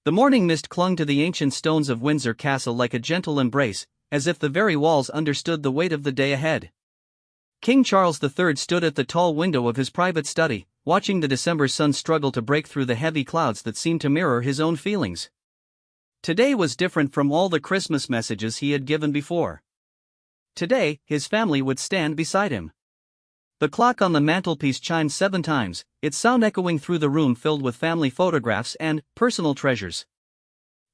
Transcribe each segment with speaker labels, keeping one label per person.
Speaker 1: The morning mist clung to the ancient stones of Windsor Castle like a gentle embrace, as if the very walls understood the weight of the day ahead. King Charles III stood at the tall window of his private study, watching the December sun struggle to break through the heavy clouds that seemed to mirror his own feelings. Today was different from all the Christmas messages he had given before. Today, his family would stand beside him. The clock on the mantelpiece chimed 7 times, its sound echoing through the room filled with family photographs and personal treasures.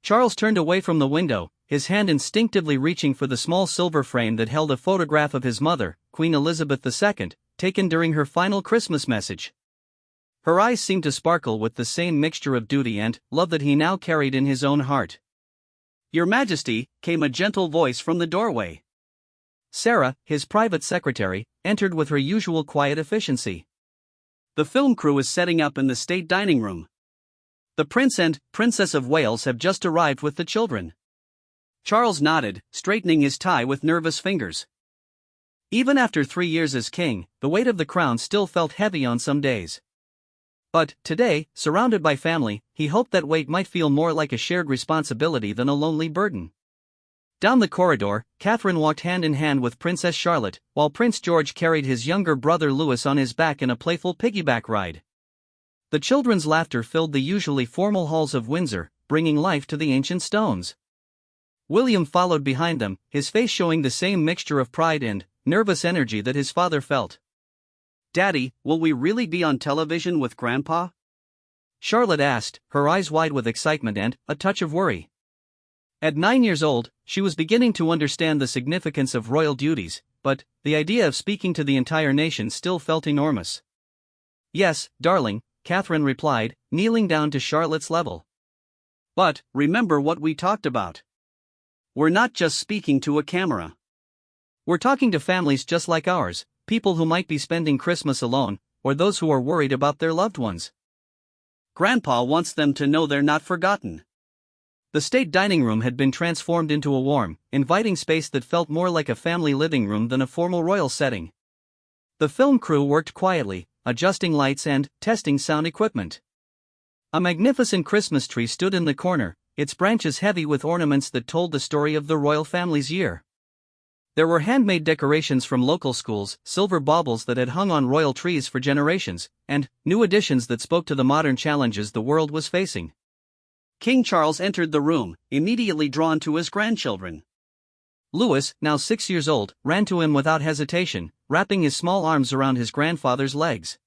Speaker 1: Charles turned away from the window, his hand instinctively reaching for the small silver frame that held a photograph of his mother, Queen Elizabeth II, taken during her final Christmas message. Her eyes seemed to sparkle with the same mixture of duty and love that he now carried in his own heart. "Your Majesty," came a gentle voice from the doorway. Sarah, his private secretary, entered with her usual quiet efficiency. "The film crew is setting up in the state dining room. The Prince and Princess of Wales have just arrived with the children." Charles nodded, straightening his tie with nervous fingers. Even after 3 years as king, the weight of the crown still felt heavy on some days. But, today, surrounded by family, he hoped that weight might feel more like a shared responsibility than a lonely burden. Down the corridor, Catherine walked hand in hand with Princess Charlotte, while Prince George carried his younger brother Louis on his back in a playful piggyback ride. The children's laughter filled the usually formal halls of Windsor, bringing life to the ancient stones. William followed behind them, his face showing the same mixture of pride and nervous energy that his father felt. "Daddy, will we really be on television with Grandpa?" Charlotte asked, her eyes wide with excitement and a touch of worry. At 9 years old, she was beginning to understand the significance of royal duties, but the idea of speaking to the entire nation still felt enormous. "Yes, darling," Catherine replied, kneeling down to Charlotte's level. "But, remember what we talked about. We're not just speaking to a camera. We're talking to families just like ours, people who might be spending Christmas alone, or those who are worried about their loved ones. Grandpa wants them to know they're not forgotten." The state dining room had been transformed into a warm, inviting space that felt more like a family living room than a formal royal setting. The film crew worked quietly, adjusting lights and testing sound equipment. A magnificent Christmas tree stood in the corner, its branches heavy with ornaments that told the story of the royal family's year. There were handmade decorations from local schools, silver baubles that had hung on royal trees for generations, and new additions that spoke to the modern challenges the world was facing. King Charles entered the room, immediately drawn to his grandchildren. Louis, now 6 years old, ran to him without hesitation, wrapping his small arms around his grandfather's legs.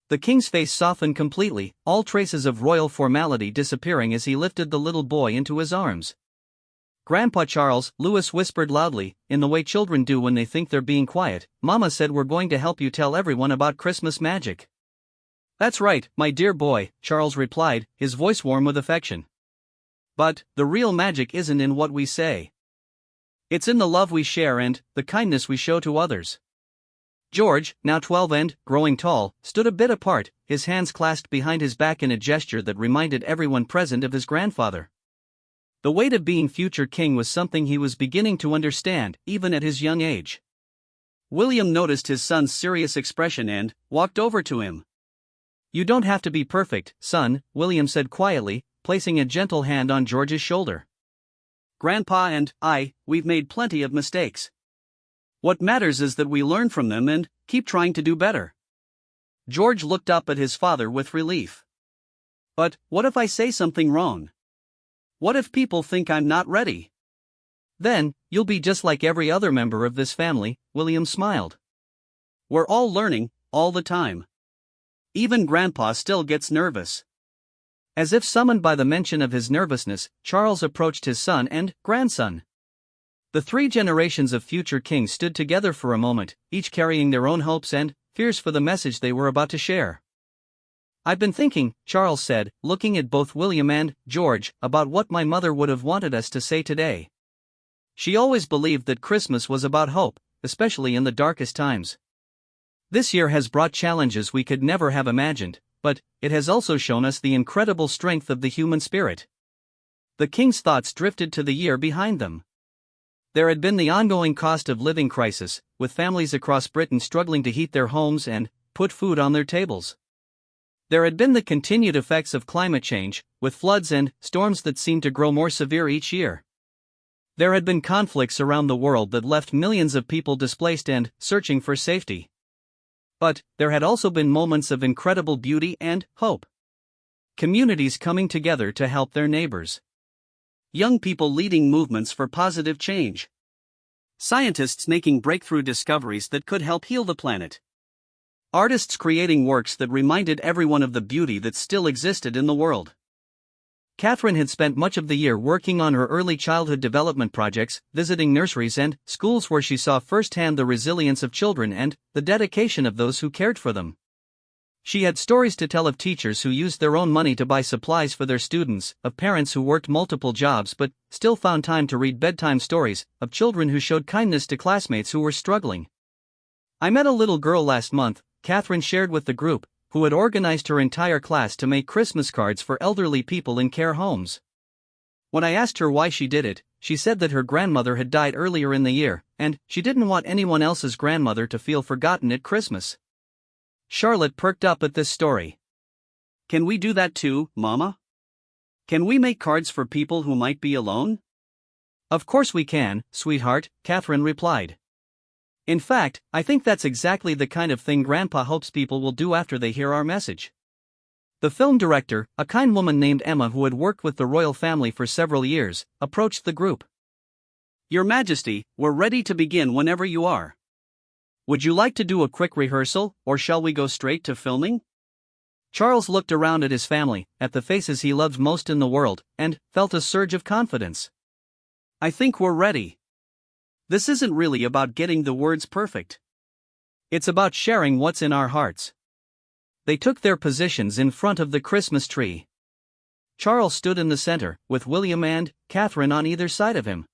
Speaker 1: The king's face softened completely, all traces of royal formality disappearing as he lifted the little boy into his arms. "Grandpa Charles," Louis whispered loudly, in the way children do when they think they're being quiet, "Mama said we're going to help you tell everyone about Christmas magic." "That's right, my dear boy," Charles replied, his voice warm with affection. "But the real magic isn't in what we say. It's in the love we share and the kindness we show to others." George, now 12 and growing tall, stood a bit apart, his hands clasped behind his back in a gesture that reminded everyone present of his grandfather. The weight of being future king was something he was beginning to understand, even at his young age. William noticed his son's serious expression and walked over to him. "You don't have to be perfect, son," William said quietly, placing a gentle hand on George's shoulder. "Grandpa and we've made plenty of mistakes. What matters is that we learn from them and keep trying to do better." George looked up at his father with relief. "But what if I say something wrong? What if people think I'm not ready?" "Then, you'll be just like every other member of this family," William smiled. "We're all learning, all the time. Even Grandpa still gets nervous." As if summoned by the mention of his nervousness, Charles approached his son and grandson. The 3 generations of future kings stood together for a moment, each carrying their own hopes and fears for the message they were about to share. "I've been thinking," Charles said, looking at both William and George, "about what my mother would have wanted us to say today. She always believed that Christmas was about hope, especially in the darkest times. This year has brought challenges we could never have imagined, but it has also shown us the incredible strength of the human spirit." The king's thoughts drifted to the year behind them. There had been the ongoing cost of living crisis, with families across Britain struggling to heat their homes and put food on their tables. There had been the continued effects of climate change, with floods and storms that seemed to grow more severe each year. There had been conflicts around the world that left millions of people displaced and searching for safety. But there had also been moments of incredible beauty and hope. Communities coming together to help their neighbors. Young people leading movements for positive change. Scientists making breakthrough discoveries that could help heal the planet. Artists creating works that reminded everyone of the beauty that still existed in the world. Catherine had spent much of the year working on her early childhood development projects, visiting nurseries and schools where she saw firsthand the resilience of children and the dedication of those who cared for them. She had stories to tell of teachers who used their own money to buy supplies for their students, of parents who worked multiple jobs but still found time to read bedtime stories, of children who showed kindness to classmates who were struggling. "I met a little girl last month," Catherine shared with the group, who had organized her entire class to make Christmas cards for elderly people in care homes. When I asked her why she did it, she said that her grandmother had died earlier in the year, and she didn't want anyone else's grandmother to feel forgotten at Christmas. Charlotte perked up at this story. "Can we do that too, Mama? Can we make cards for people who might be alone?" "Of course we can, sweetheart," Catherine replied. "In fact, I think that's exactly the kind of thing Grandpa hopes people will do after they hear our message." The film director, a kind woman named Emma who had worked with the royal family for several years, approached the group. "Your Majesty, we're ready to begin whenever you are. Would you like to do a quick rehearsal, or shall we go straight to filming?" Charles looked around at his family, at the faces he loved most in the world, and felt a surge of confidence. "I think we're ready. This isn't really about getting the words perfect. It's about sharing what's in our hearts." They took their positions in front of the Christmas tree. Charles stood in the center, with William and Catherine on either side of him.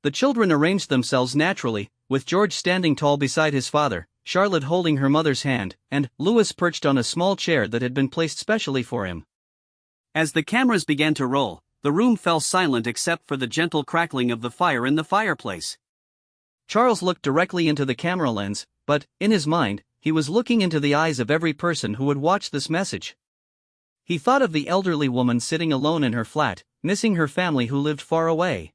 Speaker 1: The children arranged themselves naturally, with George standing tall beside his father, Charlotte holding her mother's hand, and Louis perched on a small chair that had been placed specially for him. As the cameras began to roll, the room fell silent except for the gentle crackling of the fire in the fireplace. Charles looked directly into the camera lens, but, in his mind, he was looking into the eyes of every person who would watch this message. He thought of the elderly woman sitting alone in her flat, missing her family who lived far away.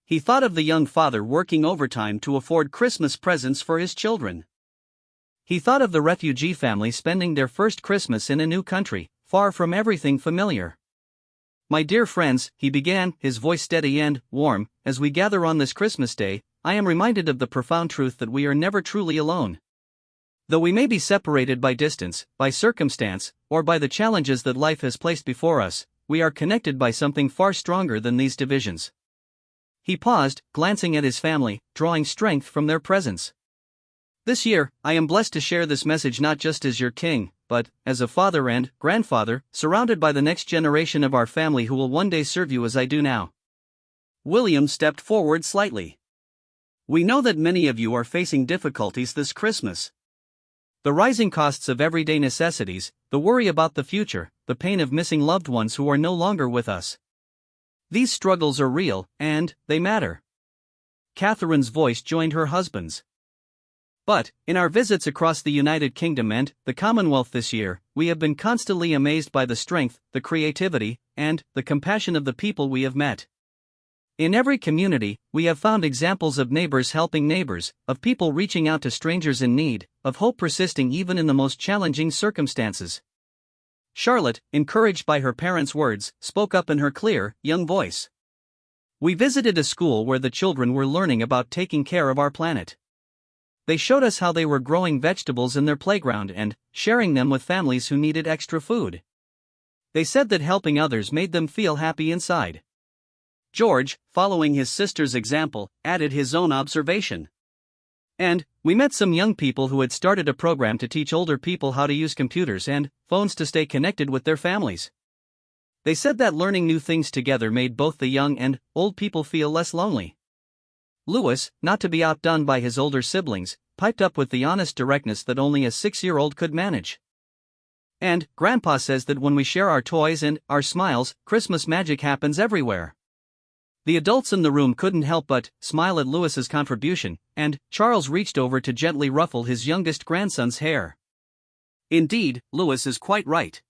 Speaker 1: He thought of the young father working overtime to afford Christmas presents for his children. He thought of the refugee family spending their first Christmas in a new country, far from everything familiar. "My dear friends," he began, his voice steady and warm, "as we gather on this Christmas day, I am reminded of the profound truth that we are never truly alone. Though we may be separated by distance, by circumstance, or by the challenges that life has placed before us, we are connected by something far stronger than these divisions." He paused, glancing at his family, drawing strength from their presence. "This year, I am blessed to share this message not just as your king, but as a father and grandfather, surrounded by the next generation of our family who will one day serve you as I do now." William stepped forward slightly. "We know that many of you are facing difficulties this Christmas. The rising costs of everyday necessities, the worry about the future, the pain of missing loved ones who are no longer with us. These struggles are real, and they matter." Catherine's voice joined her husband's. "But, in our visits across the United Kingdom and the Commonwealth this year, we have been constantly amazed by the strength, the creativity, and the compassion of the people we have met. In every community, we have found examples of neighbors helping neighbors, of people reaching out to strangers in need, of hope persisting even in the most challenging circumstances." Charlotte, encouraged by her parents' words, spoke up in her clear, young voice. "We visited a school where the children were learning about taking care of our planet. They showed us how they were growing vegetables in their playground and sharing them with families who needed extra food. They said that helping others made them feel happy inside." George, following his sister's example, added his own observation. "And we met some young people who had started a program to teach older people how to use computers and phones to stay connected with their families. They said that learning new things together made both the young and old people feel less lonely." Louis, not to be outdone by his older siblings, piped up with the honest directness that only a 6-year-old could manage. "And Grandpa says that when we share our toys and our smiles, Christmas magic happens everywhere." The adults in the room couldn't help but smile at Louis's contribution, and Charles reached over to gently ruffle his youngest grandson's hair. Indeed, Lewis is quite right.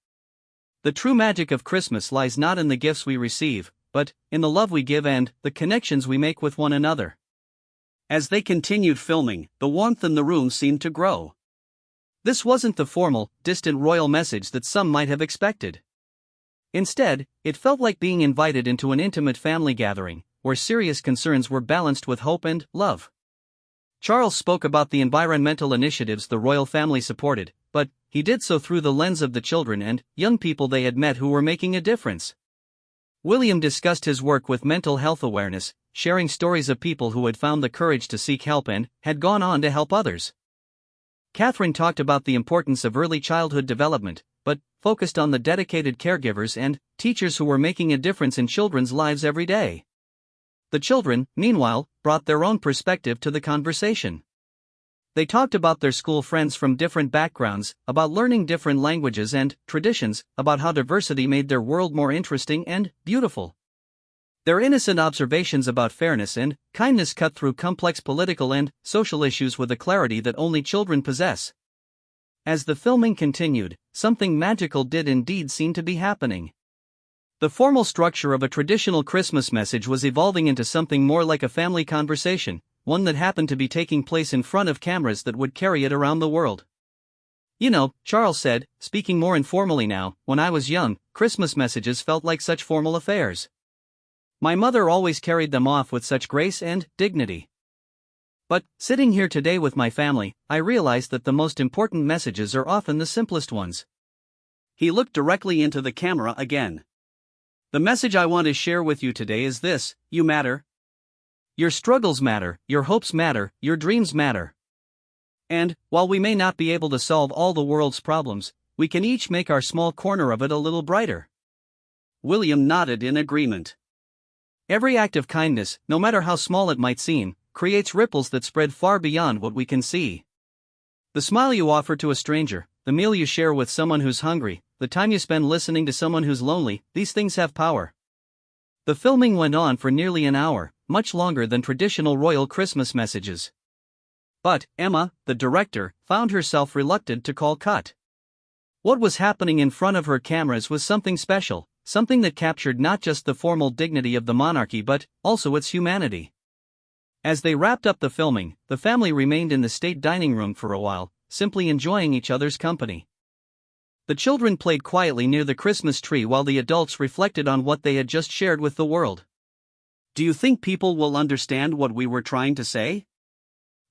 Speaker 1: The true magic of Christmas lies not in the gifts we receive, but in the love we give and the connections we make with one another. As they continued filming, the warmth in the room seemed to grow. This wasn't the formal, distant royal message that some might have expected. Instead, it felt like being invited into an intimate family gathering, where serious concerns were balanced with hope and love. Charles spoke about the environmental initiatives the royal family supported, but he did so through the lens of the children and young people they had met who were making a difference. William discussed his work with mental health awareness, sharing stories of people who had found the courage to seek help and had gone on to help others. Catherine talked about the importance of early childhood development, but focused on the dedicated caregivers and teachers who were making a difference in children's lives every day. The children, meanwhile, brought their own perspective to the conversation. They talked about their school friends from different backgrounds, about learning different languages and traditions, about how diversity made their world more interesting and beautiful. Their innocent observations about fairness and kindness cut through complex political and social issues with a clarity that only children possess. As the filming continued, something magical did indeed seem to be happening. The formal structure of a traditional Christmas message was evolving into something more like a family conversation, one that happened to be taking place in front of cameras that would carry it around the world. "You know," Charles said, speaking more informally now, "when I was young, Christmas messages felt like such formal affairs. My mother always carried them off with such grace and dignity. But, sitting here today with my family, I realize that the most important messages are often the simplest ones." He looked directly into the camera again. "The message I want to share with you today is this: you matter. Your struggles matter, your hopes matter, your dreams matter. And, while we may not be able to solve all the world's problems, we can each make our small corner of it a little brighter." William nodded in agreement. Every act of kindness, no matter how small it might seem, creates ripples that spread far beyond what we can see. The smile you offer to a stranger, the meal you share with someone who's hungry, the time you spend listening to someone who's lonely, these things have power. The filming went on for nearly an hour, much longer than traditional royal Christmas messages. But Emma, the director, found herself reluctant to call cut. What was happening in front of her cameras was something special, something that captured not just the formal dignity of the monarchy but also its humanity. As they wrapped up the filming, the family remained in the state dining room for a while, simply enjoying each other's company. The children played quietly near the Christmas tree while the adults reflected on what they had just shared with the world. "Do you think people will understand what we were trying to say?"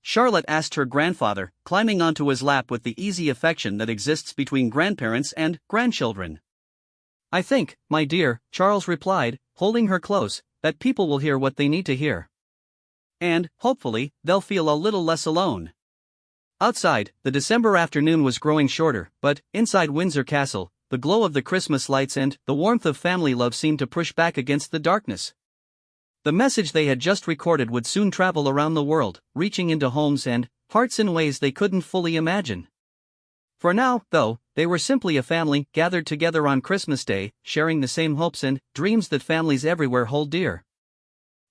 Speaker 1: Charlotte asked her grandfather, climbing onto his lap with the easy affection that exists between grandparents and grandchildren. "I think, my dear," Charles replied, holding her close, "that people will hear what they need to hear. And, hopefully, they'll feel a little less alone." Outside, the December afternoon was growing shorter, but inside Windsor Castle, the glow of the Christmas lights and the warmth of family love seemed to push back against the darkness. The message they had just recorded would soon travel around the world, reaching into homes and hearts in ways they couldn't fully imagine. For now, though, they were simply a family gathered together on Christmas Day, sharing the same hopes and dreams that families everywhere hold dear.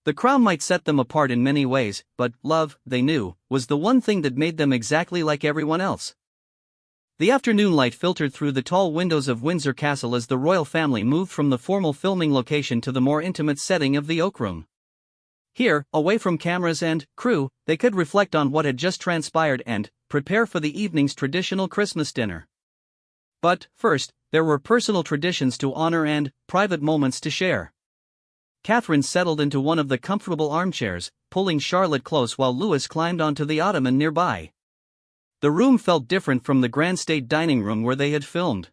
Speaker 1: The crown might set them apart in many ways, but love, they knew, was the one thing that made them exactly like everyone else. The afternoon light filtered through the tall windows of Windsor Castle as the royal family moved from the formal filming location to the more intimate setting of the Oak Room. Here, away from cameras and crew, they could reflect on what had just transpired and prepare for the evening's traditional Christmas dinner. But, first, there were personal traditions to honor and private moments to share. Catherine settled into one of the comfortable armchairs, pulling Charlotte close while Louis climbed onto the ottoman nearby. The room felt different from the grand state dining room where they had filmed.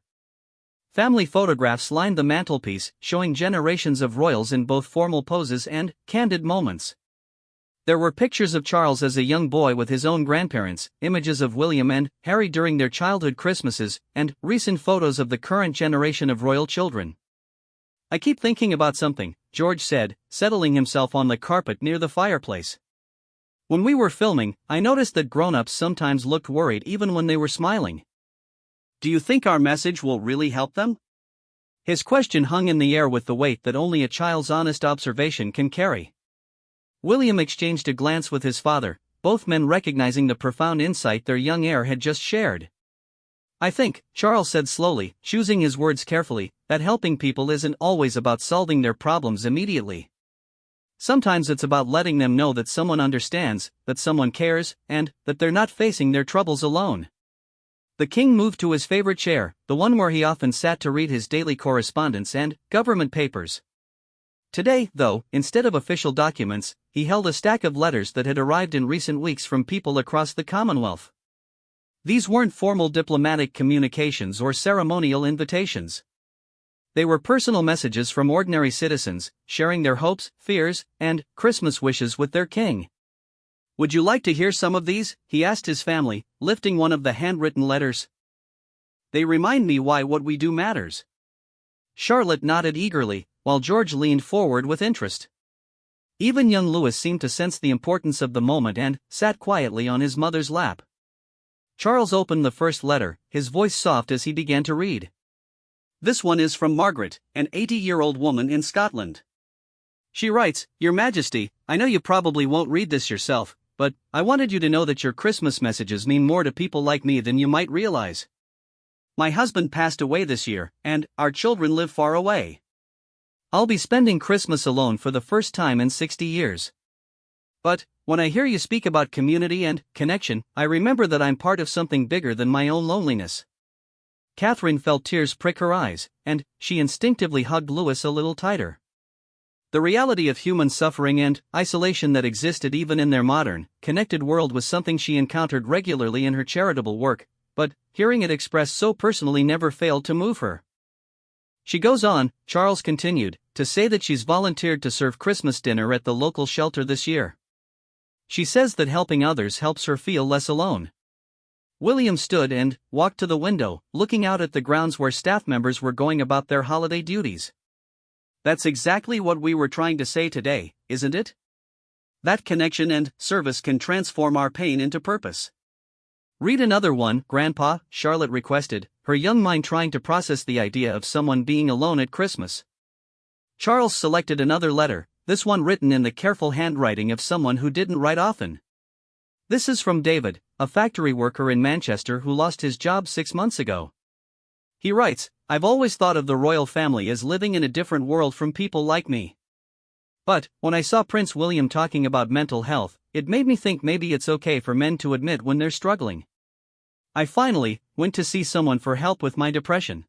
Speaker 1: Family photographs lined the mantelpiece, showing generations of royals in both formal poses and candid moments. There were pictures of Charles as a young boy with his own grandparents, images of William and Harry during their childhood Christmases, and recent photos of the current generation of royal children. "I keep thinking about something," George said, settling himself on the carpet near the fireplace. "When we were filming, I noticed that grown-ups sometimes looked worried even when they were smiling. Do you think our message will really help them?" His question hung in the air with the weight that only a child's honest observation can carry. William exchanged a glance with his father, both men recognizing the profound insight their young heir had just shared. I think, Charles said slowly, choosing his words carefully, that helping people isn't always about solving their problems immediately. Sometimes it's about letting them know that someone understands, that someone cares, and that they're not facing their troubles alone. The king moved to his favorite chair, the one where he often sat to read his daily correspondence and government papers. Today, though, instead of official documents, he held a stack of letters that had arrived in recent weeks from people across the Commonwealth. These weren't formal diplomatic communications or ceremonial invitations. They were personal messages from ordinary citizens, sharing their hopes, fears, and Christmas wishes with their king. "Would you like to hear some of these?" he asked his family, lifting one of the handwritten letters. "They remind me why what we do matters." Charlotte nodded eagerly, while George leaned forward with interest. Even young Louis seemed to sense the importance of the moment and sat quietly on his mother's lap. Charles opened the first letter, his voice soft as he began to read. "This one is from Margaret, an 80-year-old woman in Scotland. She writes, 'Your Majesty, I know you probably won't read this yourself, but I wanted you to know that your Christmas messages mean more to people like me than you might realize. My husband passed away this year, and our children live far away. I'll be spending Christmas alone for the first time in 60 years. But when I hear you speak about community and connection, I remember that I'm part of something bigger than my own loneliness.'" Catherine felt tears prick her eyes, and she instinctively hugged Louis a little tighter. The reality of human suffering and isolation that existed even in their modern, connected world was something she encountered regularly in her charitable work, but hearing it expressed so personally never failed to move her. "She goes on," Charles continued, "to say that she's volunteered to serve Christmas dinner at the local shelter this year. She says that helping others helps her feel less alone." William stood and walked to the window, looking out at the grounds where staff members were going about their holiday duties. "That's exactly what we were trying to say today, isn't it? That connection and service can transform our pain into purpose." "Read another one, Grandpa," Charlotte requested, her young mind trying to process the idea of someone being alone at Christmas. Charles selected another letter, this one written in the careful handwriting of someone who didn't write often. "This is from David, a factory worker in Manchester who lost his job 6 months ago. He writes, 'I've always thought of the royal family as living in a different world from people like me. But when I saw Prince William talking about mental health, it made me think maybe it's okay for men to admit when they're struggling. I finally went to see someone for help with my depression.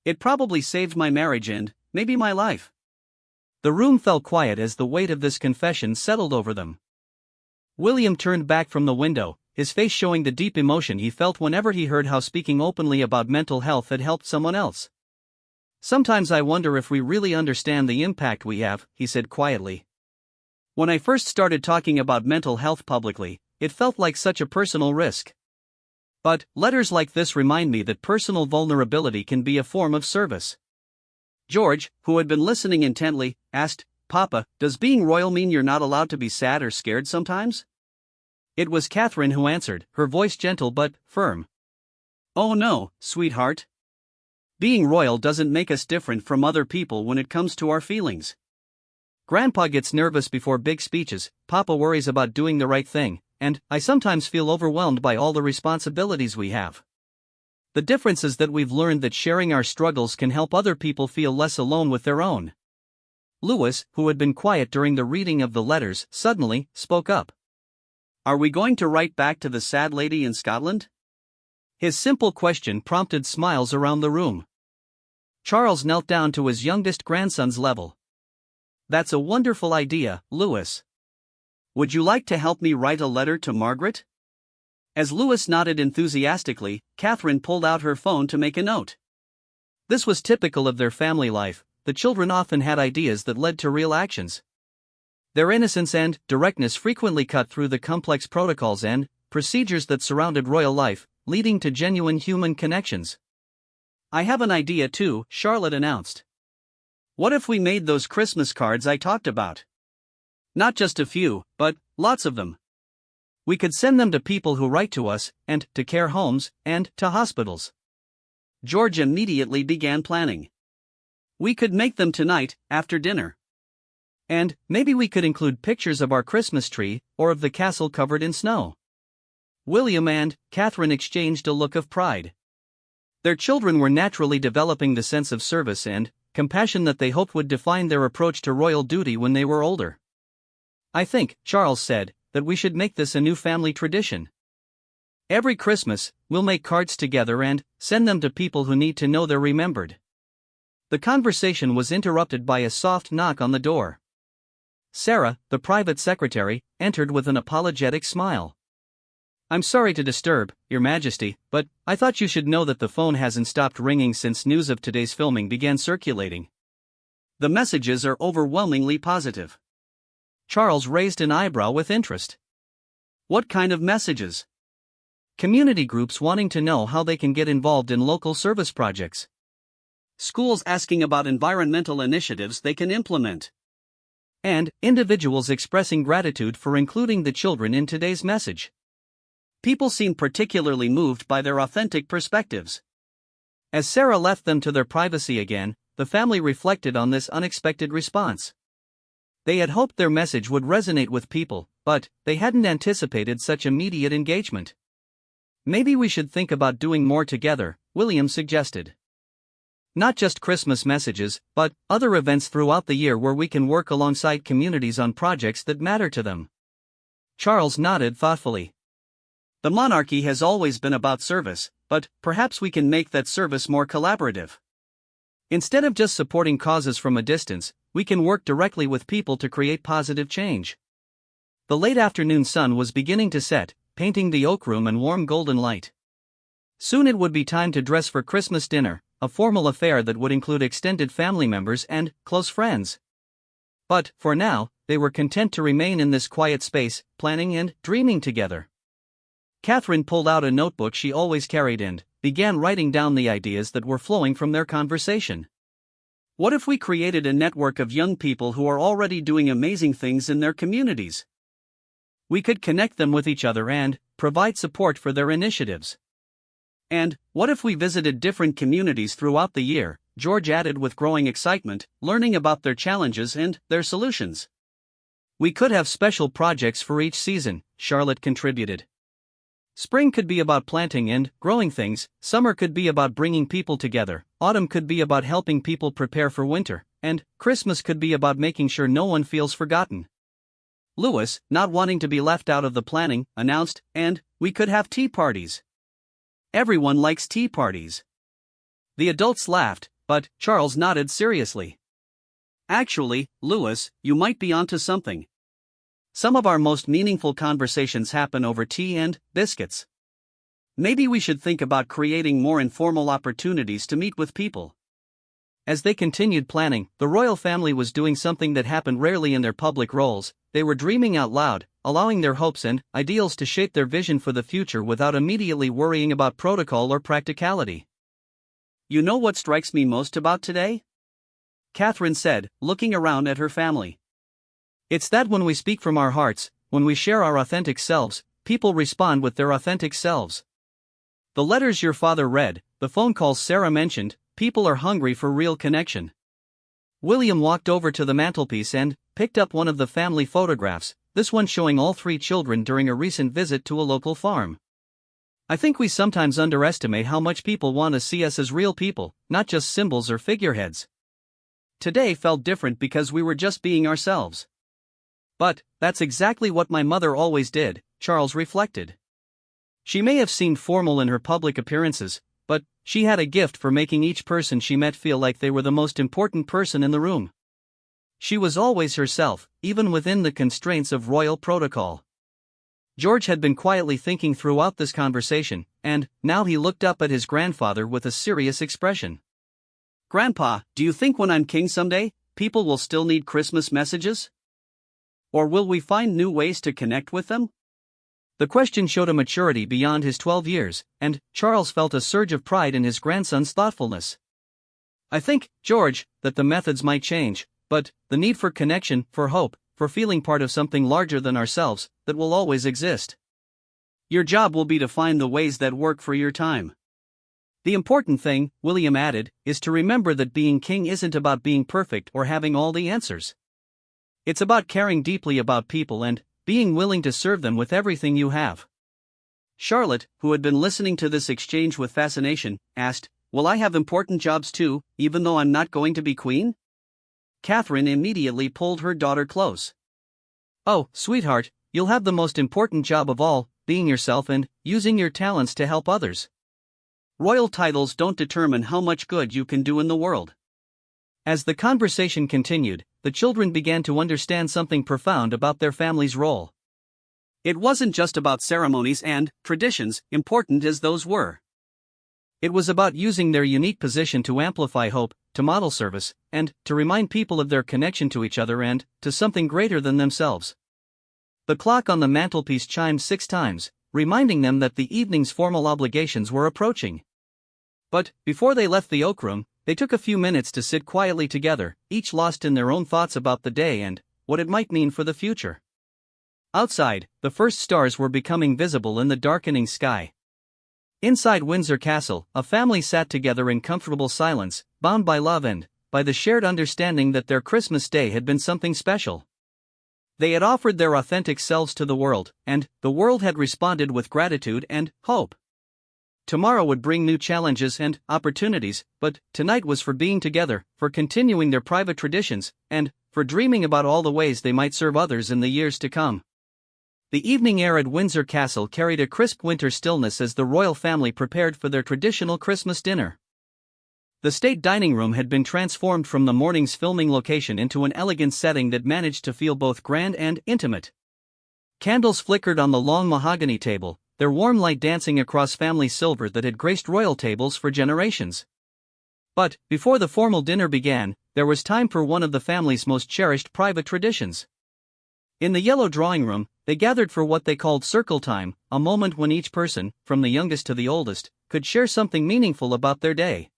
Speaker 1: It probably saved my marriage and maybe my life.'" The room fell quiet as the weight of this confession settled over them. William turned back from the window, his face showing the deep emotion he felt whenever he heard how speaking openly about mental health had helped someone else. "Sometimes I wonder if we really understand the impact we have," he said quietly. "When I first started talking about mental health publicly, it felt like such a personal risk. But letters like this remind me that personal vulnerability can be a form of service." George, who had been listening intently, asked, "Papa, does being royal mean you're not allowed to be sad or scared sometimes?" It was Catherine who answered, her voice gentle but firm. "Oh no, sweetheart. Being royal doesn't make us different from other people when it comes to our feelings. Grandpa gets nervous before big speeches, Papa worries about doing the right thing, and I sometimes feel overwhelmed by all the responsibilities we have. The difference is that we've learned that sharing our struggles can help other people feel less alone with their own." Louis, who had been quiet during the reading of the letters, suddenly spoke up. "Are we going to write back to the sad lady in Scotland?" His simple question prompted smiles around the room. Charles knelt down to his youngest grandson's level. "That's a wonderful idea, Louis. Would you like to help me write a letter to Margaret?" As Louis nodded enthusiastically, Catherine pulled out her phone to make a note. This was typical of their family life. The children often had ideas that led to real actions. Their innocence and directness frequently cut through the complex protocols and procedures that surrounded royal life, leading to genuine human connections. "I have an idea too," Charlotte announced. "What if we made those Christmas cards I talked about? Not just a few, but lots of them. We could send them to people who write to us, and to care homes, and to hospitals." George immediately began planning. "We could make them tonight, after dinner. And maybe we could include pictures of our Christmas tree, or of the castle covered in snow." William and Catherine exchanged a look of pride. Their children were naturally developing the sense of service and compassion that they hoped would define their approach to royal duty when they were older. "I think," Charles said, "that we should make this a new family tradition. Every Christmas, we'll make cards together and send them to people who need to know they're remembered." The conversation was interrupted by a soft knock on the door. Sarah, the private secretary, entered with an apologetic smile. "I'm sorry to disturb, Your Majesty, but I thought you should know that the phone hasn't stopped ringing since news of today's filming began circulating. The messages are overwhelmingly positive." Charles raised an eyebrow with interest. "What kind of messages?" "Community groups wanting to know how they can get involved in local service projects. Schools asking about environmental initiatives they can implement. And individuals expressing gratitude for including the children in today's message. People seem particularly moved by their authentic perspectives." As Sarah left them to their privacy again, the family reflected on this unexpected response. They had hoped their message would resonate with people, but they hadn't anticipated such immediate engagement. "Maybe we should think about doing more together," William suggested. "Not just Christmas messages, but other events throughout the year where we can work alongside communities on projects that matter to them." Charles nodded thoughtfully. "The monarchy has always been about service, but perhaps we can make that service more collaborative. Instead of just supporting causes from a distance, we can work directly with people to create positive change." The late afternoon sun was beginning to set, painting the oak room in warm golden light. Soon it would be time to dress for Christmas dinner, a formal affair that would include extended family members and close friends. But, for now, they were content to remain in this quiet space, planning and dreaming together. Catherine pulled out a notebook she always carried and began writing down the ideas that were flowing from their conversation. "What if we created a network of young people who are already doing amazing things in their communities? We could connect them with each other and provide support for their initiatives. And what if we visited different communities throughout the year," George added with growing excitement, "learning about their challenges and their solutions?" "We could have special projects for each season," Charlotte contributed. "Spring could be about planting and growing things, summer could be about bringing people together, autumn could be about helping people prepare for winter, and Christmas could be about making sure no one feels forgotten." Louis, not wanting to be left out of the planning, announced, "And we could have tea parties. Everyone likes tea parties." The adults laughed, but Charles nodded seriously. "Actually, Louis, you might be onto something. Some of our most meaningful conversations happen over tea and biscuits. Maybe we should think about creating more informal opportunities to meet with people." As they continued planning, the royal family was doing something that happened rarely in their public roles. They were dreaming out loud, allowing their hopes and ideals to shape their vision for the future without immediately worrying about protocol or practicality. "You know what strikes me most about today?" Catherine said, looking around at her family. "It's that when we speak from our hearts, when we share our authentic selves, people respond with their authentic selves. The letters your father read, the phone calls Sarah mentioned, people are hungry for real connection." William walked over to the mantelpiece and picked up one of the family photographs, this one showing all three children during a recent visit to a local farm. "I think we sometimes underestimate how much people want to see us as real people, not just symbols or figureheads. Today felt different because we were just being ourselves." "But that's exactly what my mother always did," Charles reflected. "She may have seemed formal in her public appearances, but she had a gift for making each person she met feel like they were the most important person in the room. She was always herself, even within the constraints of royal protocol." George had been quietly thinking throughout this conversation, and now he looked up at his grandfather with a serious expression. "Grandpa, do you think when I'm king someday, people will still need Christmas messages? Or will we find new ways to connect with them?" The question showed a maturity beyond his 12 years, and Charles felt a surge of pride in his grandson's thoughtfulness. "I think, George, that the methods might change, but the need for connection, for hope, for feeling part of something larger than ourselves, that will always exist. Your job will be to find the ways that work for your time. The important thing," William added, "is to remember that being king isn't about being perfect or having all the answers. It's about caring deeply about people and being willing to serve them with everything you have." Charlotte, who had been listening to this exchange with fascination, asked, "Will I have important jobs too, even though I'm not going to be queen?" Catherine immediately pulled her daughter close. "Oh, sweetheart, you'll have the most important job of all, being yourself and using your talents to help others. Royal titles don't determine how much good you can do in the world." As the conversation continued, the children began to understand something profound about their family's role. It wasn't just about ceremonies and traditions, important as those were. It was about using their unique position to amplify hope, to model service, and to remind people of their connection to each other and to something greater than themselves. The clock on the mantelpiece chimed 6 times, reminding them that the evening's formal obligations were approaching. But, before they left the oak room, they took a few minutes to sit quietly together, each lost in their own thoughts about the day and what it might mean for the future. Outside, the first stars were becoming visible in the darkening sky. Inside Windsor Castle, a family sat together in comfortable silence, bound by love and by the shared understanding that their Christmas day had been something special. They had offered their authentic selves to the world, and the world had responded with gratitude and hope. Tomorrow would bring new challenges and opportunities, but tonight was for being together, for continuing their private traditions, and for dreaming about all the ways they might serve others in the years to come. The evening air at Windsor Castle carried a crisp winter stillness as the royal family prepared for their traditional Christmas dinner. The state dining room had been transformed from the morning's filming location into an elegant setting that managed to feel both grand and intimate. Candles flickered on the long mahogany table, their warm light dancing across family silver that had graced royal tables for generations. But, before the formal dinner began, there was time for one of the family's most cherished private traditions. In the yellow drawing room, they gathered for what they called circle time, a moment when each person, from the youngest to the oldest, could share something meaningful about their day.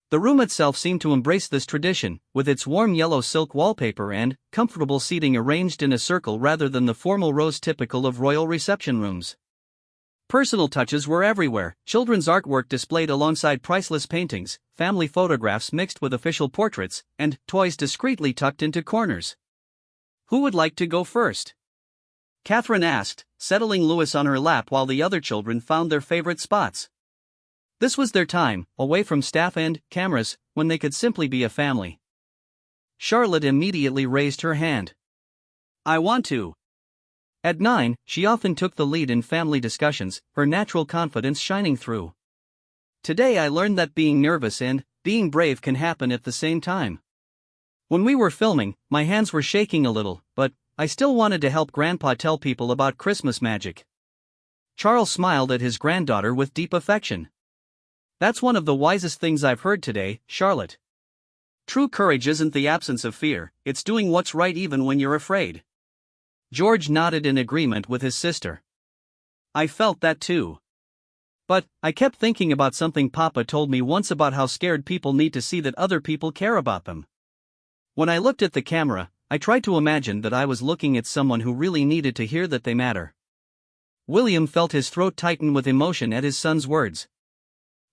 Speaker 1: The room itself seemed to embrace this tradition, with its warm yellow silk wallpaper and comfortable seating arranged in a circle rather than the formal rows typical of royal reception rooms. Personal touches were everywhere, children's artwork displayed alongside priceless paintings, family photographs mixed with official portraits, and toys discreetly tucked into corners. "Who would like to go first?" Catherine asked, settling Louis on her lap while the other children found their favorite spots. This was their time, away from staff and cameras, when they could simply be a family. Charlotte immediately raised her hand. "I want to." At 9, she often took the lead in family discussions, her natural confidence shining through. "Today I learned that being nervous and being brave can happen at the same time. When we were filming, my hands were shaking a little, but I still wanted to help Grandpa tell people about Christmas magic." Charles smiled at his granddaughter with deep affection. "That's one of the wisest things I've heard today, Charlotte. True courage isn't the absence of fear, it's doing what's right even when you're afraid." George nodded in agreement with his sister. "I felt that too. But I kept thinking about something Papa told me once about how scared people need to see that other people care about them. When I looked at the camera, I tried to imagine that I was looking at someone who really needed to hear that they matter." William felt his throat tighten with emotion at his son's words.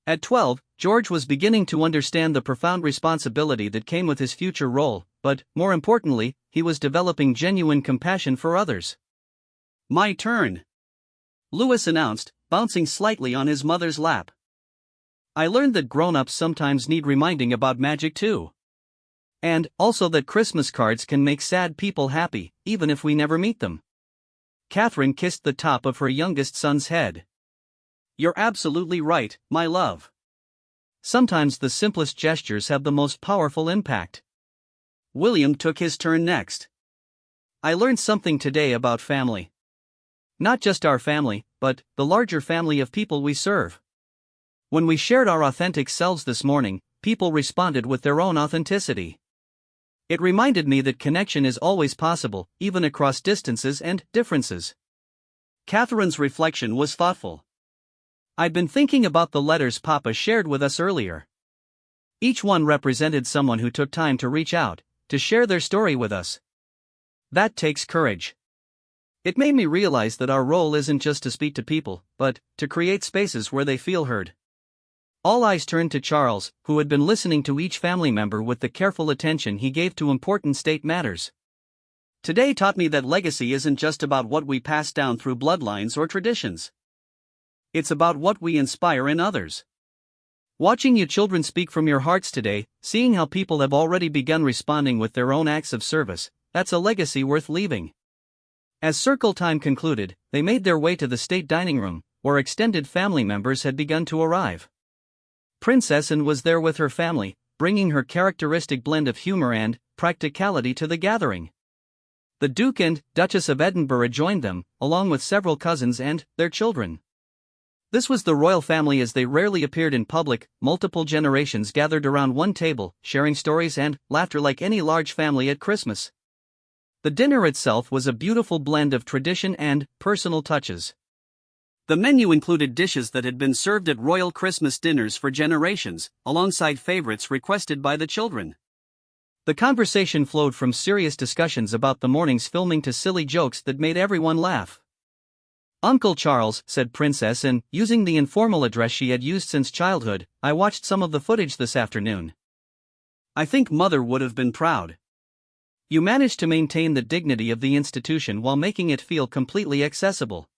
Speaker 1: At 12, George was beginning to understand the profound responsibility that came with his future role, but, more importantly, he was developing genuine compassion for others. "My turn," Louis announced, bouncing slightly on his mother's lap. "I learned that grown-ups sometimes need reminding about magic too. And also that Christmas cards can make sad people happy, even if we never meet them." Catherine kissed the top of her youngest son's head. "You're absolutely right, my love. Sometimes the simplest gestures have the most powerful impact." William took his turn next. "I learned something today about family. Not just our family, but the larger family of people we serve. When we shared our authentic selves this morning, people responded with their own authenticity. It reminded me that connection is always possible, even across distances and differences." Catherine's reflection was thoughtful. "I'd been thinking about the letters Papa shared with us earlier. Each one represented someone who took time to reach out, to share their story with us. That takes courage. It made me realize that our role isn't just to speak to people, but to create spaces where they feel heard." All eyes turned to Charles, who had been listening to each family member with the careful attention he gave to important state matters. "Today taught me that legacy isn't just about what we pass down through bloodlines or traditions. It's about what we inspire in others. Watching you children speak from your hearts today, seeing how people have already begun responding with their own acts of service, that's a legacy worth leaving. As circle time concluded, they made their way to the state dining room, where extended family members had begun to arrive. Princess Anne was there with her family, bringing her characteristic blend of humor and practicality to the gathering. The Duke and Duchess of Edinburgh joined them, along with several cousins and their children. This was the royal family as they rarely appeared in public, multiple generations gathered around one table, sharing stories and laughter like any large family at Christmas. The dinner itself was a beautiful blend of tradition and personal touches. The menu included dishes that had been served at royal Christmas dinners for generations, alongside favorites requested by the children. The conversation flowed from serious discussions about the morning's filming to silly jokes that made everyone laugh. "Uncle Charles," said Princess Anne, using the informal address she had used since childhood, "I watched some of the footage this afternoon. I think Mother would have been proud. You managed to maintain the dignity of the institution while making it feel completely accessible."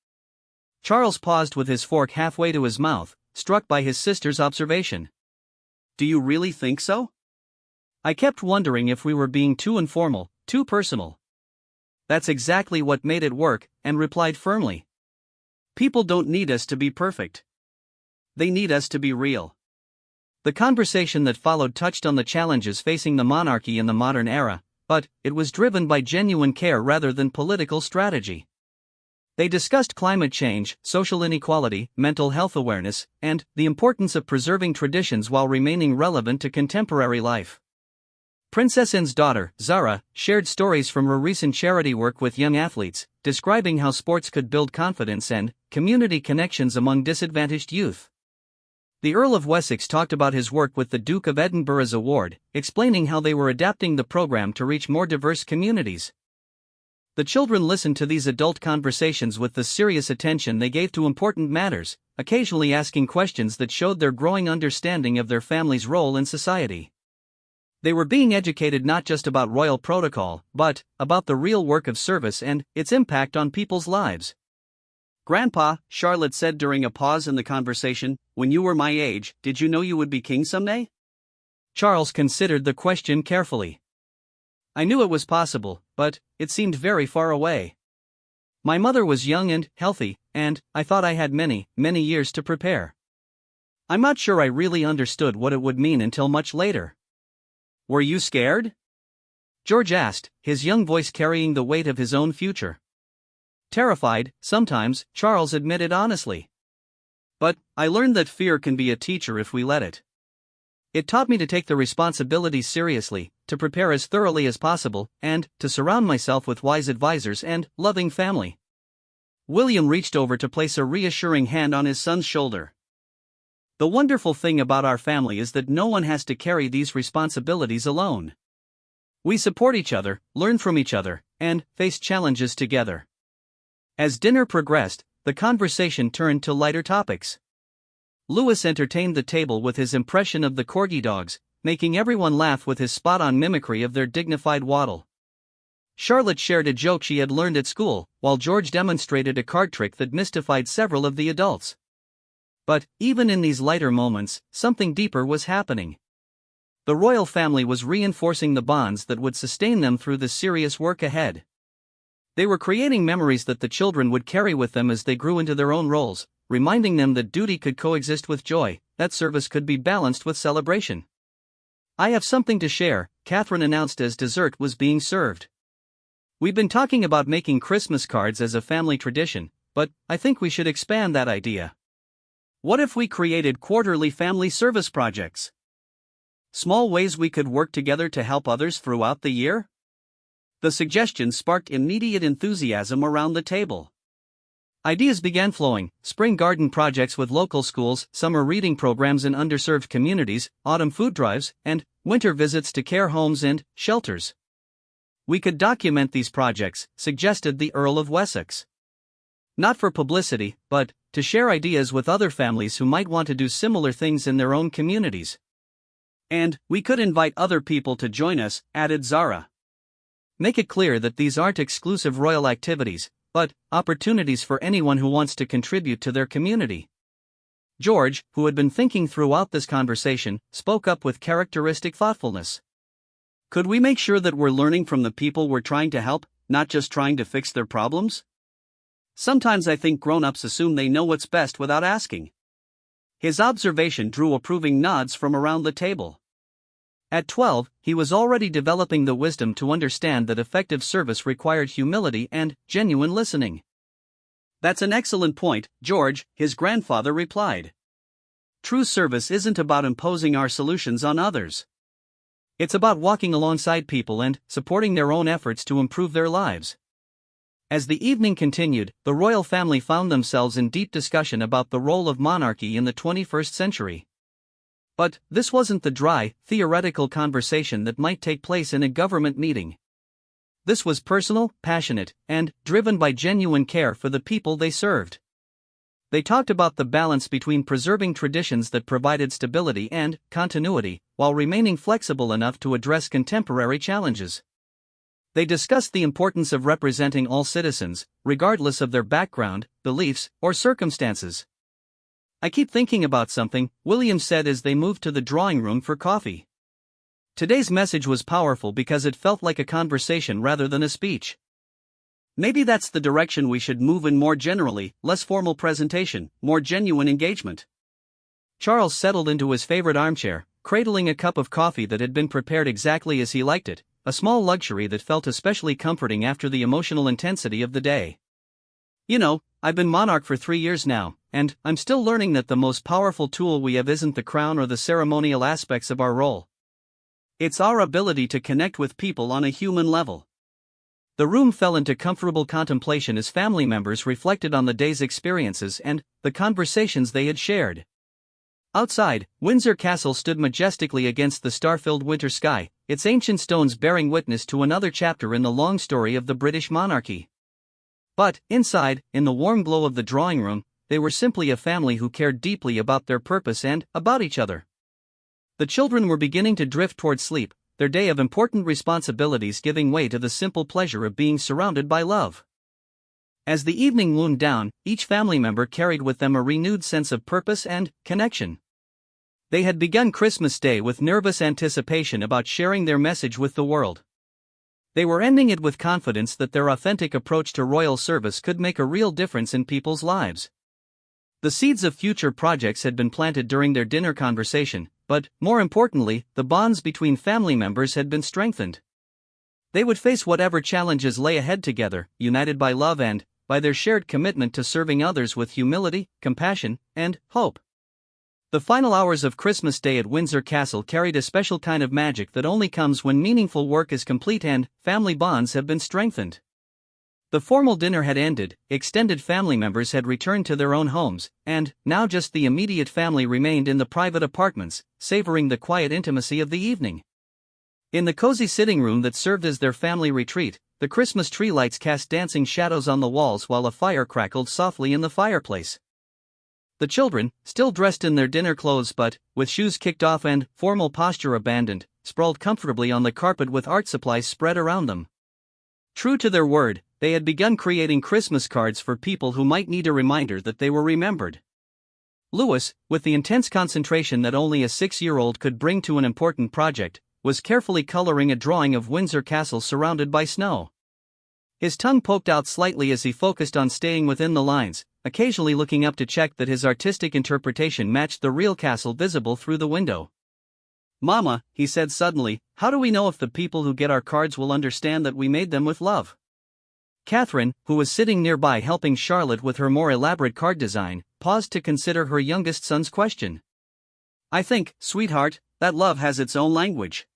Speaker 1: Charles paused with his fork halfway to his mouth, struck by his sister's observation. "Do you really think so? I kept wondering if we were being too informal, too personal." "That's exactly what made it work," Anne replied firmly. "People don't need us to be perfect. They need us to be real." The conversation that followed touched on the challenges facing the monarchy in the modern era, but it was driven by genuine care rather than political strategy. They discussed climate change, social inequality, mental health awareness, and the importance of preserving traditions while remaining relevant to contemporary life. Princess Anne's daughter, Zara, shared stories from her recent charity work with young athletes, describing how sports could build confidence and community connections among disadvantaged youth. The Earl of Wessex talked about his work with the Duke of Edinburgh's award, explaining how they were adapting the program to reach more diverse communities. The children listened to these adult conversations with the serious attention they gave to important matters, occasionally asking questions that showed their growing understanding of their family's role in society. They were being educated not just about royal protocol, but about the real work of service and its impact on people's lives. "Grandpa," Charlotte said during a pause in the conversation, "when you were my age, did you know you would be king someday?" Charles considered the question carefully. "I knew it was possible, but it seemed very far away. My mother was young and healthy, and I thought I had many, many years to prepare. I'm not sure I really understood what it would mean until much later." "Were you scared?" George asked, his young voice carrying the weight of his own future. "Terrified, sometimes," Charles admitted honestly. "But I learned that fear can be a teacher if we let it. It taught me to take the responsibilities seriously, to prepare as thoroughly as possible, and to surround myself with wise advisors and loving family." William reached over to place a reassuring hand on his son's shoulder. "The wonderful thing about our family is that no one has to carry these responsibilities alone. We support each other, learn from each other, and face challenges together." As dinner progressed, the conversation turned to lighter topics. Louis entertained the table with his impression of the corgi dogs, making everyone laugh with his spot-on mimicry of their dignified waddle. Charlotte shared a joke she had learned at school, while George demonstrated a card trick that mystified several of the adults. But, even in these lighter moments, something deeper was happening. The royal family was reinforcing the bonds that would sustain them through the serious work ahead. They were creating memories that the children would carry with them as they grew into their own roles, reminding them that duty could coexist with joy, that service could be balanced with celebration. "I have something to share," Catherine announced as dessert was being served. "We've been talking about making Christmas cards as a family tradition, but I think we should expand that idea. What if we created quarterly family service projects? Small ways we could work together to help others throughout the year?" The suggestion sparked immediate enthusiasm around the table. Ideas began flowing: spring garden projects with local schools, summer reading programs in underserved communities, autumn food drives, and winter visits to care homes and shelters. "We could document these projects," suggested the Earl of Wessex. "Not for publicity, but to share ideas with other families who might want to do similar things in their own communities." "And we could invite other people to join us," added Zara. "Make it clear that these aren't exclusive royal activities, but opportunities for anyone who wants to contribute to their community." George, who had been thinking throughout this conversation, spoke up with characteristic thoughtfulness. Could we make sure that we're learning from the people we're trying to help, not just trying to fix their problems? Sometimes I think grown-ups assume they know what's best without asking. His observation drew approving nods from around the table. At 12, he was already developing the wisdom to understand that effective service required humility and genuine listening. That's an excellent point, George, his grandfather replied. True service isn't about imposing our solutions on others. It's about walking alongside people and supporting their own efforts to improve their lives. As the evening continued, the royal family found themselves in deep discussion about the role of monarchy in the 21st century. But this wasn't the dry, theoretical conversation that might take place in a government meeting. This was personal, passionate, and driven by genuine care for the people they served. They talked about the balance between preserving traditions that provided stability and continuity, while remaining flexible enough to address contemporary challenges. They discussed the importance of representing all citizens, regardless of their background, beliefs, or circumstances. I keep thinking about something, William said as they moved to the drawing room for coffee. Today's message was powerful because it felt like a conversation rather than a speech. Maybe that's the direction we should move in more generally, less formal presentation, more genuine engagement. Charles settled into his favorite armchair, cradling a cup of coffee that had been prepared exactly as he liked it, a small luxury that felt especially comforting after the emotional intensity of the day. You know, I've been monarch for 3 years now, and I'm still learning that the most powerful tool we have isn't the crown or the ceremonial aspects of our role. It's our ability to connect with people on a human level. The room fell into comfortable contemplation as family members reflected on the day's experiences and the conversations they had shared. Outside, Windsor Castle stood majestically against the star-filled winter sky, its ancient stones bearing witness to another chapter in the long story of the British monarchy. But, inside, in the warm glow of the drawing room, they were simply a family who cared deeply about their purpose and about each other. The children were beginning to drift toward sleep, their day of important responsibilities giving way to the simple pleasure of being surrounded by love. As the evening wound down, each family member carried with them a renewed sense of purpose and connection. They had begun Christmas Day with nervous anticipation about sharing their message with the world. They were ending it with confidence that their authentic approach to royal service could make a real difference in people's lives. The seeds of future projects had been planted during their dinner conversation, but, more importantly, the bonds between family members had been strengthened. They would face whatever challenges lay ahead together, united by love and by their shared commitment to serving others with humility, compassion, and hope. The final hours of Christmas Day at Windsor Castle carried a special kind of magic that only comes when meaningful work is complete and family bonds have been strengthened. The formal dinner had ended, extended family members had returned to their own homes, and now just the immediate family remained in the private apartments, savoring the quiet intimacy of the evening. In the cozy sitting room that served as their family retreat, the Christmas tree lights cast dancing shadows on the walls while a fire crackled softly in the fireplace. The children, still dressed in their dinner clothes but, with shoes kicked off and formal posture abandoned, sprawled comfortably on the carpet with art supplies spread around them. True to their word, they had begun creating Christmas cards for people who might need a reminder that they were remembered. Louis, with the intense concentration that only a 6-year-old could bring to an important project, was carefully coloring a drawing of Windsor Castle surrounded by snow. His tongue poked out slightly as he focused on staying within the lines, occasionally looking up to check that his artistic interpretation matched the real castle visible through the window. "Mama," he said suddenly, "how do we know if the people who get our cards will understand that we made them with love?" Catherine, who was sitting nearby helping Charlotte with her more elaborate card design, paused to consider her youngest son's question. "I think, sweetheart, that love has its own language.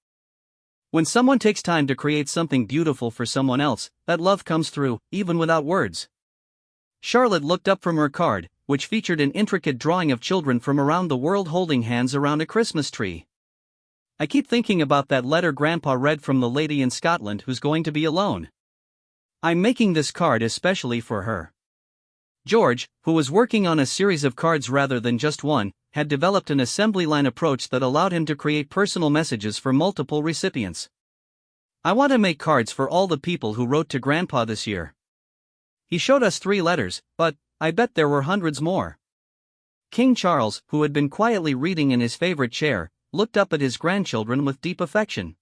Speaker 1: When someone takes time to create something beautiful for someone else, that love comes through, even without words." Charlotte looked up from her card, which featured an intricate drawing of children from around the world holding hands around a Christmas tree. "I keep thinking about that letter Grandpa read from the lady in Scotland who's going to be alone. I'm making this card especially for her." George, who was working on a series of cards rather than just one, had developed an assembly line approach that allowed him to create personal messages for multiple recipients. "I want to make cards for all the people who wrote to Grandpa this year. He showed us 3 letters, but I bet there were hundreds more." King Charles, who had been quietly reading in his favorite chair, looked up at his grandchildren with deep affection.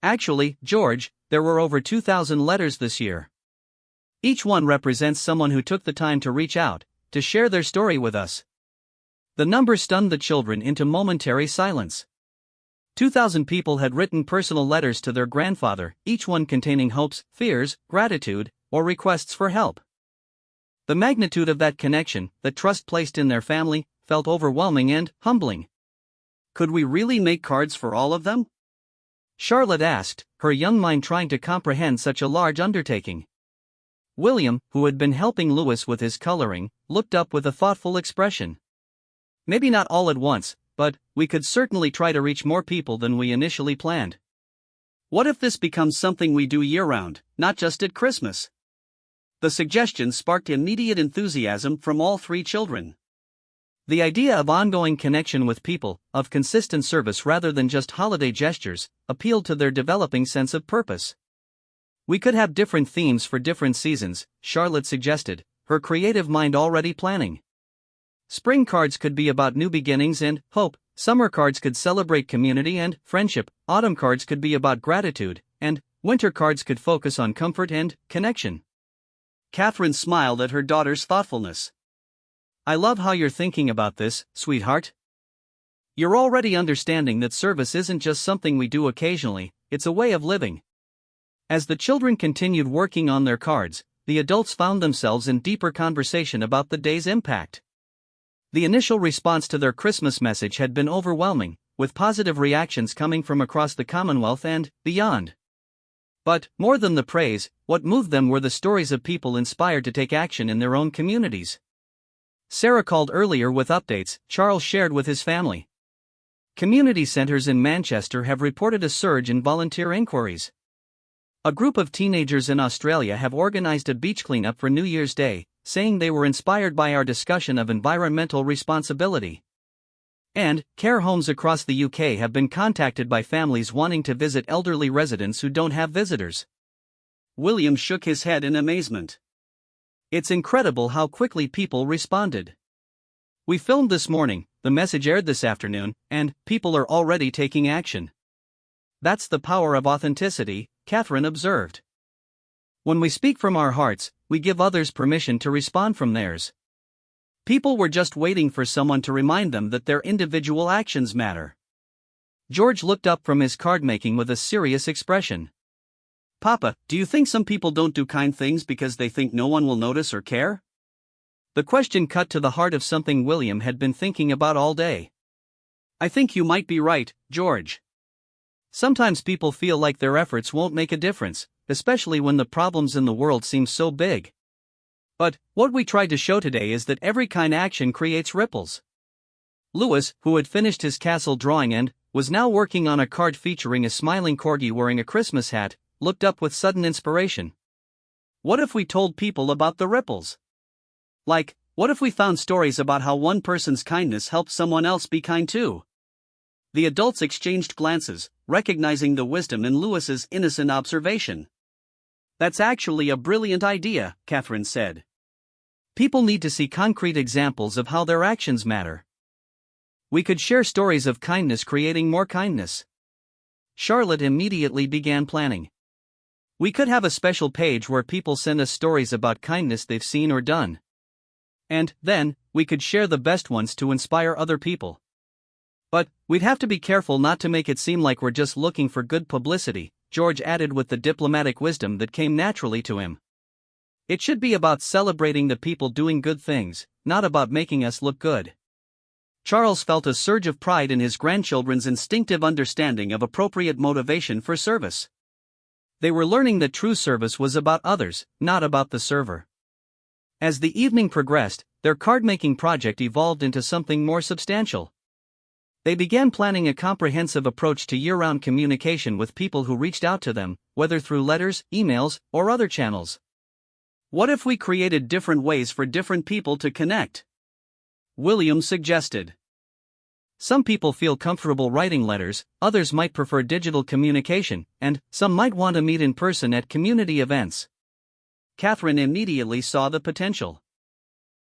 Speaker 1: Actually, George, there were over 2,000 letters this year. Each one represents someone who took the time to reach out, to share their story with us. The number stunned the children into momentary silence. 2,000 people had written personal letters to their grandfather, each one containing hopes, fears, gratitude, or requests for help. The magnitude of that connection, the trust placed in their family, felt overwhelming and humbling. Could we really make cards for all of them? Charlotte asked, her young mind trying to comprehend such a large undertaking. William, who had been helping Louis with his coloring, looked up with a thoughtful expression. Maybe not all at once, but we could certainly try to reach more people than we initially planned. What if this becomes something we do year-round, not just at Christmas? The suggestion sparked immediate enthusiasm from all three children. The idea of ongoing connection with people, of consistent service rather than just holiday gestures, appealed to their developing sense of purpose. We could have different themes for different seasons, Charlotte suggested, her creative mind already planning. Spring cards could be about new beginnings and hope, summer cards could celebrate community and friendship, autumn cards could be about gratitude, and winter cards could focus on comfort and connection. Catherine smiled at her daughter's thoughtfulness. I love how you're thinking about this, sweetheart. You're already understanding that service isn't just something we do occasionally, it's a way of living. As the children continued working on their cards, the adults found themselves in deeper conversation about the day's impact. The initial response to their Christmas message had been overwhelming, with positive reactions coming from across the Commonwealth and beyond. But, more than the praise, what moved them were the stories of people inspired to take action in their own communities. Sarah called earlier with updates Charles shared with his family. Community centers in Manchester have reported a surge in volunteer inquiries. A group of teenagers in Australia have organized a beach cleanup for New Year's Day, saying they were inspired by our discussion of environmental responsibility. And care homes across the UK have been contacted by families wanting to visit elderly residents who don't have visitors. William shook his head in amazement. It's incredible how quickly people responded. We filmed this morning, the message aired this afternoon, and people are already taking action. That's the power of authenticity, Catherine observed. When we speak from our hearts, we give others permission to respond from theirs. People were just waiting for someone to remind them that their individual actions matter. George looked up from his card making with a serious expression. Papa, do you think some people don't do kind things because they think no one will notice or care? The question cut to the heart of something William had been thinking about all day. I think you might be right, George. Sometimes people feel like their efforts won't make a difference, especially when the problems in the world seem so big. But what we tried to show today is that every kind action creates ripples. Louis, who had finished his castle drawing and was now working on a card featuring a smiling corgi wearing a Christmas hat, looked up with sudden inspiration. What if we told people about the ripples? Like, what if we found stories about how one person's kindness helped someone else be kind too? The adults exchanged glances, recognizing the wisdom in Louis's innocent observation. That's actually a brilliant idea, Catherine said. People need to see concrete examples of how their actions matter. We could share stories of kindness creating more kindness. Charlotte immediately began planning. We could have a special page where people send us stories about kindness they've seen or done. And then, we could share the best ones to inspire other people. But we'd have to be careful not to make it seem like we're just looking for good publicity, George added with the diplomatic wisdom that came naturally to him. It should be about celebrating the people doing good things, not about making us look good. Charles felt a surge of pride in his grandchildren's instinctive understanding of appropriate motivation for service. They were learning that true service was about others, not about the server. As the evening progressed, their card-making project evolved into something more substantial. They began planning a comprehensive approach to year-round communication with people who reached out to them, whether through letters, emails, or other channels. What if we created different ways for different people to connect? William suggested. Some people feel comfortable writing letters, others might prefer digital communication, and some might want to meet in person at community events. Catherine immediately saw the potential.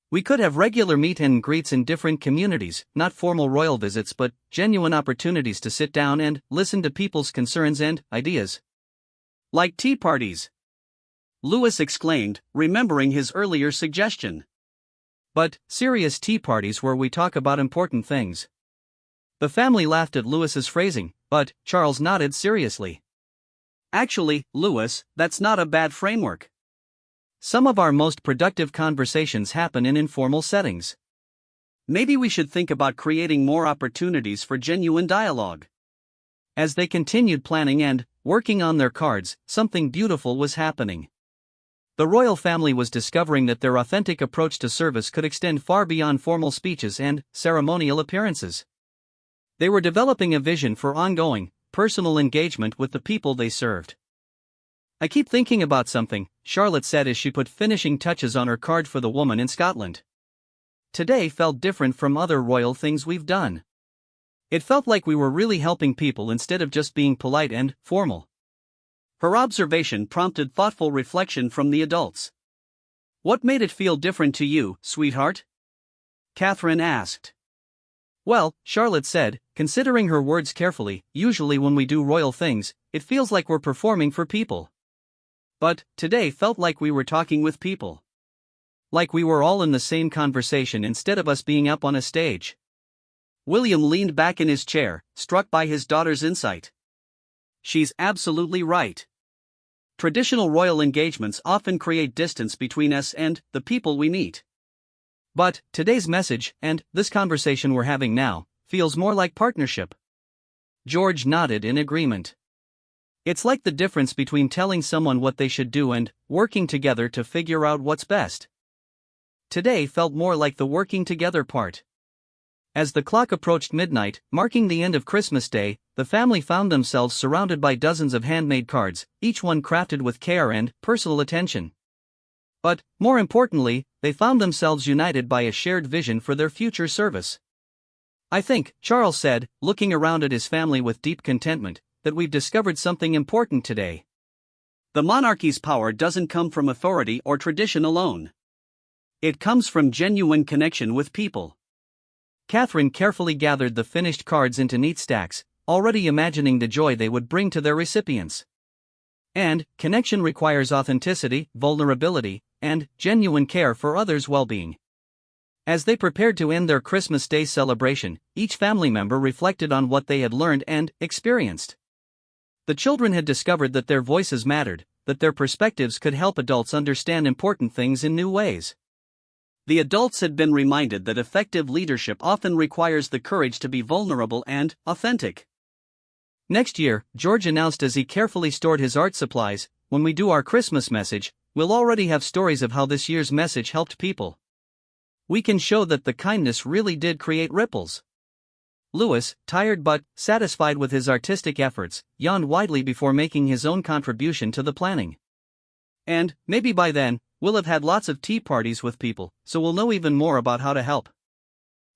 Speaker 1: We could have regular meet and greets in different communities, not formal royal visits but genuine opportunities to sit down and listen to people's concerns and ideas.
Speaker 2: Like tea parties, Louis exclaimed, remembering his earlier suggestion.
Speaker 1: But serious tea parties where we talk about important things. The family laughed at Louis's phrasing, but Charles nodded seriously.
Speaker 2: Actually, Louis, that's not a bad framework.
Speaker 1: Some of our most productive conversations happen in informal settings.
Speaker 2: Maybe we should think about creating more opportunities for genuine dialogue.
Speaker 1: As they continued planning and working on their cards, something beautiful was happening. The royal family was discovering that their authentic approach to service could extend far beyond formal speeches and ceremonial appearances. They were developing a vision for ongoing, personal engagement with the people they served. "I keep thinking about something," Charlotte said as she put finishing touches on her card for the woman in Scotland. "Today felt different from other royal things we've done. It felt like we were really helping people instead of just being polite and formal."
Speaker 2: Her observation prompted thoughtful reflection from the adults. "What made it feel different to you, sweetheart?" Catherine asked.
Speaker 1: "Well," Charlotte said, considering her words carefully, "usually when we do royal things, it feels like we're performing for people. But today felt like we were talking with people. Like we were all in the same conversation instead of us being up on a stage."
Speaker 2: William leaned back in his chair, struck by his daughter's insight. She's absolutely right. Traditional royal engagements often create distance between us and the people we meet.
Speaker 1: But today's message, and this conversation we're having now, feels more like partnership. George nodded in agreement. It's like the difference between telling someone what they should do and working together to figure out what's best. Today felt more like the working together part. As the clock approached midnight, marking the end of Christmas Day, the family found themselves surrounded by dozens of handmade cards, each one crafted with care and personal attention. But, more importantly, they found themselves united by a shared vision for their future service. "I think," Charles said, looking around at his family with deep contentment, "that we've discovered something important today.
Speaker 2: The monarchy's power doesn't come from authority or tradition alone. It comes from genuine connection with people."
Speaker 1: Catherine carefully gathered the finished cards into neat stacks, already imagining the joy they would bring to their recipients. And connection requires authenticity, vulnerability, and genuine care for others' well-being. As they prepared to end their Christmas Day celebration, each family member reflected on what they had learned and experienced. The children had discovered that their voices mattered, that their perspectives could help adults understand important things in new ways. The adults had been reminded that effective leadership often requires the courage to be vulnerable and authentic. "Next year," George announced as he carefully stored his art supplies, "when we do our Christmas message, we'll already have stories of how this year's message helped people. We can show that the kindness really did create ripples." Louis, tired but satisfied with his artistic efforts, yawned widely before making his own contribution to the planning. "And maybe by then, we'll have had lots of tea parties with people, so we'll know even more about how to help."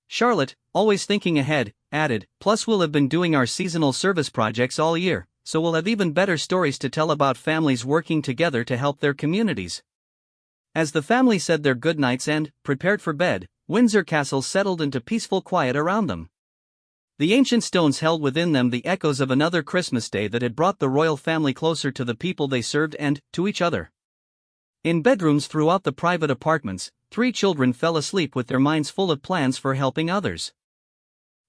Speaker 1: Charlotte, always thinking ahead, added, "Plus we'll have been doing our seasonal service projects all year, so we'll have even better stories to tell about families working together to help their communities." As the family said their goodnights and prepared for bed, Windsor Castle settled into peaceful quiet around them. The ancient stones held within them the echoes of another Christmas Day that had brought the royal family closer to the people they served and to each other. In bedrooms throughout the private apartments, 3 children fell asleep with their minds full of plans for helping others.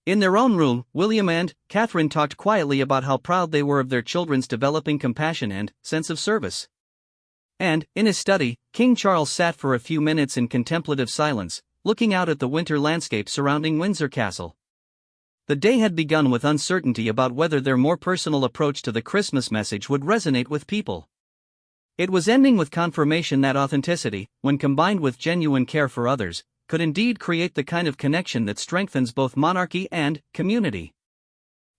Speaker 1: In their own room, William and Catherine talked quietly about how proud they were of their children's developing compassion and sense of service. And, in his study, King Charles sat for a few minutes in contemplative silence, looking out at the winter landscape surrounding Windsor Castle. The day had begun with uncertainty about whether their more personal approach to the Christmas message would resonate with people. It was ending with confirmation that authenticity, when combined with genuine care for others, could indeed create the kind of connection that strengthens both monarchy and community.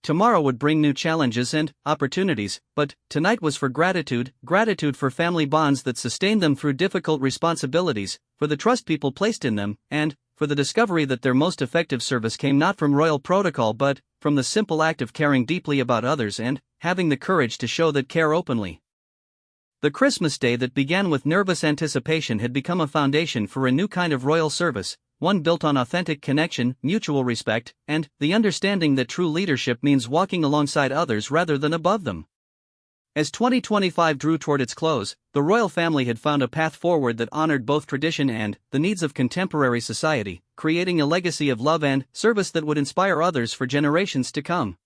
Speaker 1: Tomorrow would bring new challenges and opportunities, but tonight was for gratitude for family bonds that sustained them through difficult responsibilities, for the trust people placed in them, and for the discovery that their most effective service came not from royal protocol but from the simple act of caring deeply about others and having the courage to show that care openly. The Christmas day that began with nervous anticipation had become a foundation for a new kind of royal service, one built on authentic connection, mutual respect, and the understanding that true leadership means walking alongside others rather than above them. As 2025 drew toward its close, the royal family had found a path forward that honored both tradition and the needs of contemporary society, creating a legacy of love and service that would inspire others for generations to come.